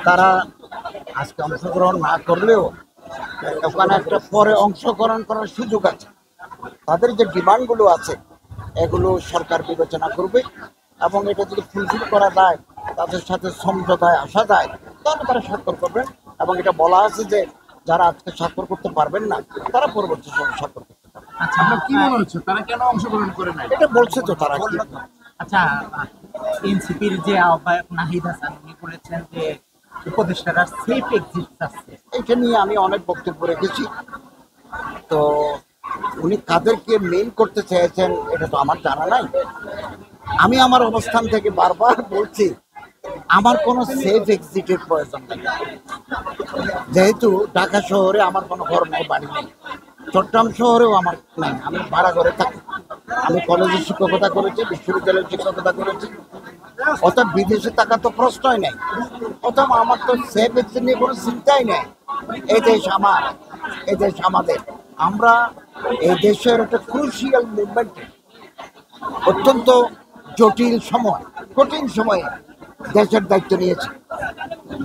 তারা আজকে অংশগ্রহণ না করলেও ওখানে একটা পরে অংশগ্রহণ করার সুযোগ আছে। তাদের যে ডিমান্ডগুলো আছে এগুলো সরকার বিবেচনা করবে, এবং এটা যদি ফুলফিল করা যায়, তাদের সাথে সমঝোতায় আসা যায়, তাহলে তারা স্বাক্ষর করবেন। এবং এটা বলা আছে যে যারা আজকে স্বাক্ষর করতে পারবেন না তারা পরবর্তী সময় স্বাক্ষর করতে পারবেন। আচ্ছা, আপনার কি মনে হচ্ছে তারা কেন অংশগ্রহণ করে নাই? এটা বলছে তো তারা। আচ্ছা, এনসিপির যে আহ্বায়ক নাহিদ হাসান উনি বলেছেন যে উপদেষ্টারা সেফ এক্সিট চাচ্ছে। এটা নিয়ে আমি অনেক বক্তব্য রেখেছি। তো উনি কাদেরকে মেইল করতে চেয়েছেন এটা তো আমার জানা নাই। আমি আমার অবস্থান থেকে বারবার বলছি আমার কোনো সেফ এক্সিটের প্রয়োজন নেই, যেহেতু ঢাকা শহরে আমার কোনো ঘর নেই, বাড়ি নেই। চট্টগ্রাম শহরেও আমার নাই, আমি ভাড়া ঘরে থাকি। আমি কলেজে শিক্ষকতা করেছি, বিশ্ববিদ্যালয়ে শিক্ষকতা করেছি। অর্থাৎ বিদেশে থাকা তো প্রশ্নই নেই। অথবা আমার তো সেফ এক্সিট নিয়ে কোনো চিন্তাই নেই। এই দেশ আমার, এই দেশ আমাদের। আমরা এই দেশের একটা ক্রুশিয়াল মুভমেন্টে অত্যন্ত জটিল সময়, কঠিন সময়ে দেশের দায়িত্ব নিয়েছি।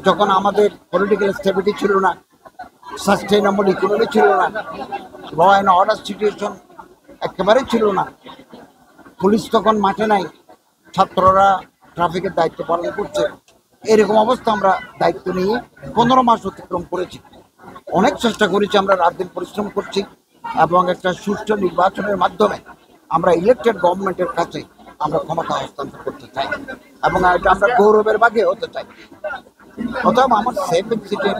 যখন আমাদের পলিটিক্যাল স্টেবিলিটি ছিল না, সাস্টেইনেবল ইকোনমি ছিল না, ল অ্যান্ড অর্ডার সিচুয়েশন একেবারে ছিল না, পুলিশ তখন মাঠে নাই, ছাত্ররা ট্রাফিকের দায়িত্ব পালন করছে, এরকম অবস্থা আমরা দায়িত্ব নিয়ে 15 মাস অতিক্রম করেছি। অনেক চেষ্টা করেছি, আমরা রাত দিন পরিশ্রম করছি, এবং একটা সুষ্ঠু নির্বাচনের মাধ্যমে আমরা ইলেকটেড গভর্নমেন্টের কাছে আমরা ক্ষমতা হস্তান্তর করতে চাই, এবং এটা আমরা গৌরবের ভাগে হতে চাই। অথবা আমার সেফ সিটের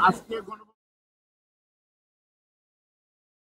আজকে